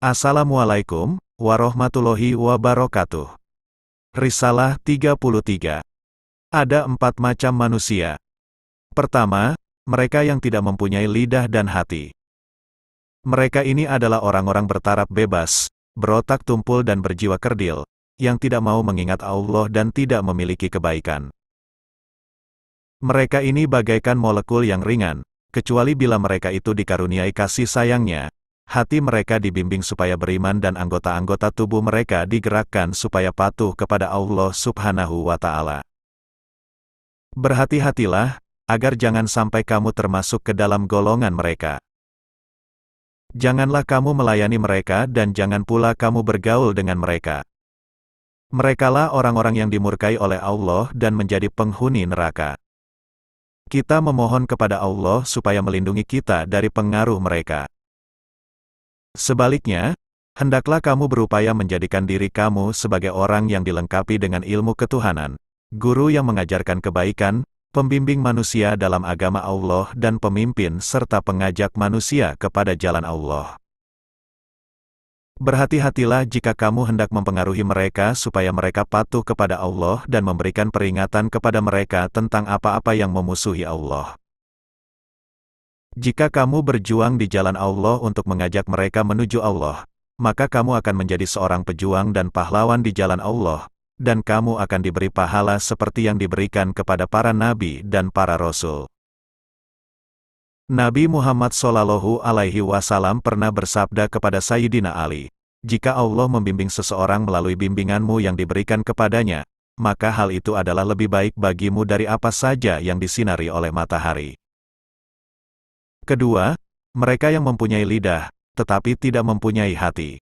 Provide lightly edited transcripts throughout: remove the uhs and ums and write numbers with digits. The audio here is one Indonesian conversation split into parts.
Assalamualaikum warahmatullahi wabarakatuh. Risalah 33. Ada 4 macam manusia. Pertama, mereka yang tidak mempunyai lidah dan hati. Mereka ini adalah orang-orang bertaraf bebas, berotak tumpul dan berjiwa kerdil, yang tidak mau mengingat Allah dan tidak memiliki kebaikan. Mereka ini bagaikan molekul yang ringan, kecuali bila mereka itu dikaruniai kasih sayangnya. Hati mereka dibimbing supaya beriman dan anggota-anggota tubuh mereka digerakkan supaya patuh kepada Allah Subhanahu wa Ta'ala. Berhati-hatilah, agar jangan sampai kamu termasuk ke dalam golongan mereka. Janganlah kamu melayani mereka dan jangan pula kamu bergaul dengan mereka. Merekalah orang-orang yang dimurkai oleh Allah dan menjadi penghuni neraka. Kita memohon kepada Allah supaya melindungi kita dari pengaruh mereka. Sebaliknya, hendaklah kamu berupaya menjadikan diri kamu sebagai orang yang dilengkapi dengan ilmu ketuhanan, guru yang mengajarkan kebaikan, pembimbing manusia dalam agama Allah dan pemimpin serta pengajak manusia kepada jalan Allah. Berhati-hatilah jika kamu hendak mempengaruhi mereka supaya mereka patuh kepada Allah dan memberikan peringatan kepada mereka tentang apa-apa yang memusuhi Allah. Jika kamu berjuang di jalan Allah untuk mengajak mereka menuju Allah, maka kamu akan menjadi seorang pejuang dan pahlawan di jalan Allah, dan kamu akan diberi pahala seperti yang diberikan kepada para nabi dan para rasul. Nabi Muhammad SAW pernah bersabda kepada Sayyidina Ali, "Jika Allah membimbing seseorang melalui bimbinganmu yang diberikan kepadanya, maka hal itu adalah lebih baik bagimu dari apa saja yang disinari oleh matahari." Kedua, mereka yang mempunyai lidah, tetapi tidak mempunyai hati.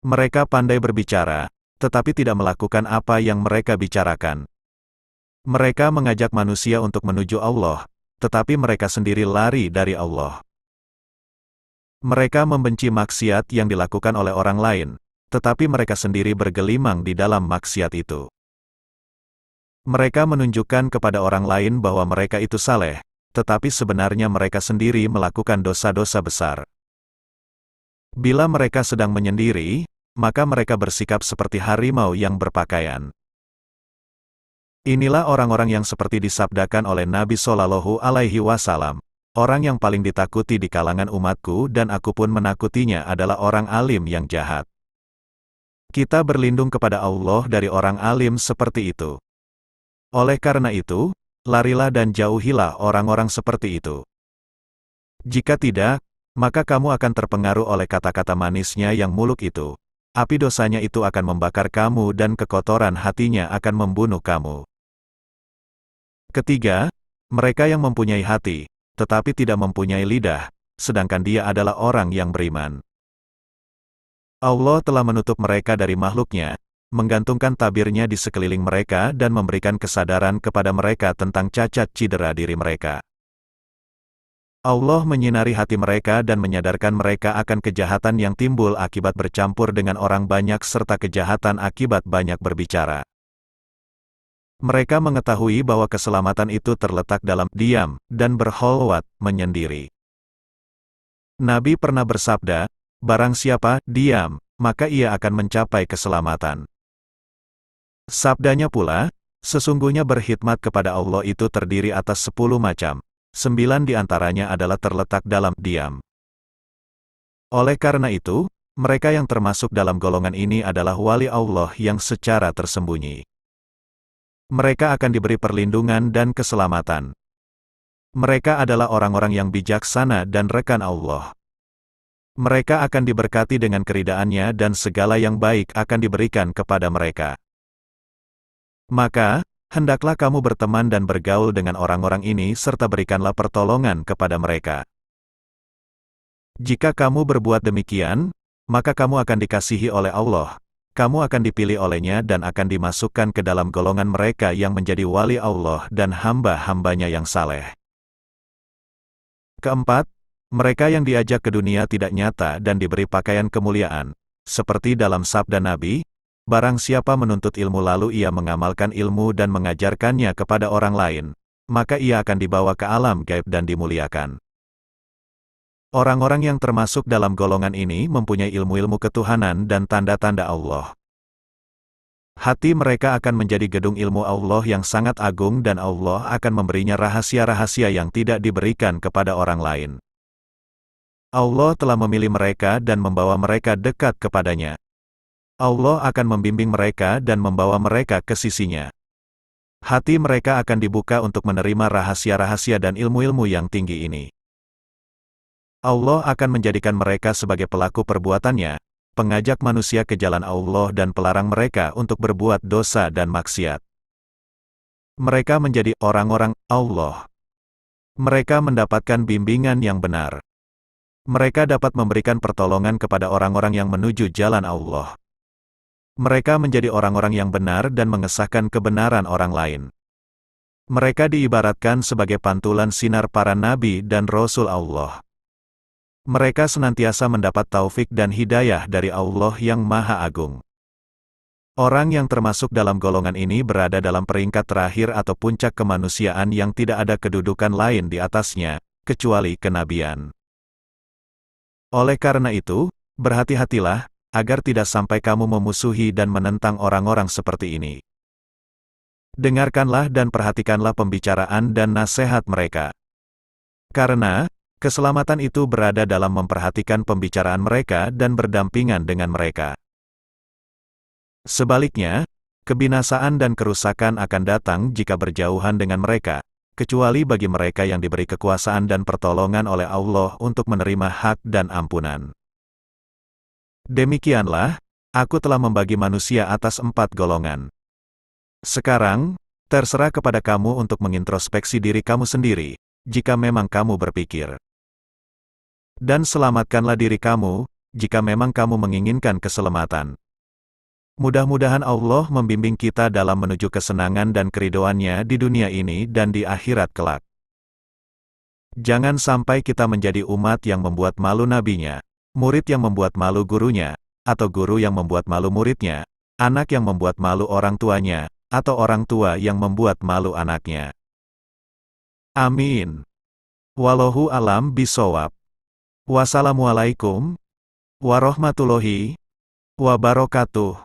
Mereka pandai berbicara, tetapi tidak melakukan apa yang mereka bicarakan. Mereka mengajak manusia untuk menuju Allah, tetapi mereka sendiri lari dari Allah. Mereka membenci maksiat yang dilakukan oleh orang lain, tetapi mereka sendiri bergelimang di dalam maksiat itu. Mereka menunjukkan kepada orang lain bahwa mereka itu saleh, tetapi sebenarnya mereka sendiri melakukan dosa-dosa besar. Bila mereka sedang menyendiri, maka mereka bersikap seperti harimau yang berpakaian. Inilah orang-orang yang seperti disabdakan oleh Nabi Shallallahu Alaihi Wasallam, orang yang paling ditakuti di kalangan umatku dan aku pun menakutinya adalah orang alim yang jahat. Kita berlindung kepada Allah dari orang alim seperti itu. Oleh karena itu, larilah dan jauhilah orang-orang seperti itu. Jika tidak, maka kamu akan terpengaruh oleh kata-kata manisnya yang muluk itu. Api dosanya itu akan membakar kamu dan kekotoran hatinya akan membunuh kamu. Ketiga, mereka yang mempunyai hati, tetapi tidak mempunyai lidah, sedangkan dia adalah orang yang beriman. Allah telah menutup mereka dari makhluknya, menggantungkan tabirnya di sekeliling mereka dan memberikan kesadaran kepada mereka tentang cacat cedera diri mereka. Allah menyinari hati mereka dan menyadarkan mereka akan kejahatan yang timbul akibat bercampur dengan orang banyak serta kejahatan akibat banyak berbicara. Mereka mengetahui bahwa keselamatan itu terletak dalam diam dan berkholwat menyendiri. Nabi pernah bersabda, "Barang siapa diam, maka ia akan mencapai keselamatan." Sabdanya pula, sesungguhnya berkhidmat kepada Allah itu terdiri atas 10 macam, 9 diantaranya adalah terletak dalam diam. Oleh karena itu, mereka yang termasuk dalam golongan ini adalah wali Allah yang secara tersembunyi. Mereka akan diberi perlindungan dan keselamatan. Mereka adalah orang-orang yang bijaksana dan rekan Allah. Mereka akan diberkati dengan keridaannya dan segala yang baik akan diberikan kepada mereka. Maka, hendaklah kamu berteman dan bergaul dengan orang-orang ini serta berikanlah pertolongan kepada mereka. Jika kamu berbuat demikian, maka kamu akan dikasihi oleh Allah, kamu akan dipilih olehnya dan akan dimasukkan ke dalam golongan mereka yang menjadi wali Allah dan hamba-hambanya yang saleh. Keempat, mereka yang diajak ke dunia tidak nyata dan diberi pakaian kemuliaan, seperti dalam sabda Nabi, "Barang siapa menuntut ilmu lalu ia mengamalkan ilmu dan mengajarkannya kepada orang lain, maka ia akan dibawa ke alam gaib dan dimuliakan." Orang-orang yang termasuk dalam golongan ini mempunyai ilmu-ilmu ketuhanan dan tanda-tanda Allah. Hati mereka akan menjadi gedung ilmu Allah yang sangat agung dan Allah akan memberinya rahasia-rahasia yang tidak diberikan kepada orang lain. Allah telah memilih mereka dan membawa mereka dekat kepadanya. Allah akan membimbing mereka dan membawa mereka ke sisinya. Hati mereka akan dibuka untuk menerima rahasia-rahasia dan ilmu-ilmu yang tinggi ini. Allah akan menjadikan mereka sebagai pelaku perbuatannya, pengajak manusia ke jalan Allah dan pelarang mereka untuk berbuat dosa dan maksiat. Mereka menjadi orang-orang Allah. Mereka mendapatkan bimbingan yang benar. Mereka dapat memberikan pertolongan kepada orang-orang yang menuju jalan Allah. Mereka menjadi orang-orang yang benar dan mengesahkan kebenaran orang lain. Mereka diibaratkan sebagai pantulan sinar para nabi dan rasul Allah. Mereka senantiasa mendapat taufik dan hidayah dari Allah yang Maha Agung. Orang yang termasuk dalam golongan ini berada dalam peringkat terakhir atau puncak kemanusiaan yang tidak ada kedudukan lain di atasnya, kecuali kenabian. Oleh karena itu, berhati-hatilah, agar tidak sampai kamu memusuhi dan menentang orang-orang seperti ini. Dengarkanlah dan perhatikanlah pembicaraan dan nasihat mereka. Karena, keselamatan itu berada dalam memperhatikan pembicaraan mereka dan berdampingan dengan mereka. Sebaliknya, kebinasaan dan kerusakan akan datang jika berjauhan dengan mereka, kecuali bagi mereka yang diberi kekuasaan dan pertolongan oleh Allah untuk menerima hak dan ampunan. Demikianlah, aku telah membagi manusia atas 4 golongan. Sekarang, terserah kepada kamu untuk mengintrospeksi diri kamu sendiri, jika memang kamu berpikir. Dan selamatkanlah diri kamu, jika memang kamu menginginkan keselamatan. Mudah-mudahan Allah membimbing kita dalam menuju kesenangan dan keridhoannya di dunia ini dan di akhirat kelak. Jangan sampai kita menjadi umat yang membuat malu nabinya, murid yang membuat malu gurunya, atau guru yang membuat malu muridnya, anak yang membuat malu orang tuanya, atau orang tua yang membuat malu anaknya. Amin. Wallahu alam bishawab. Wassalamualaikum warahmatullahi wabarakatuh.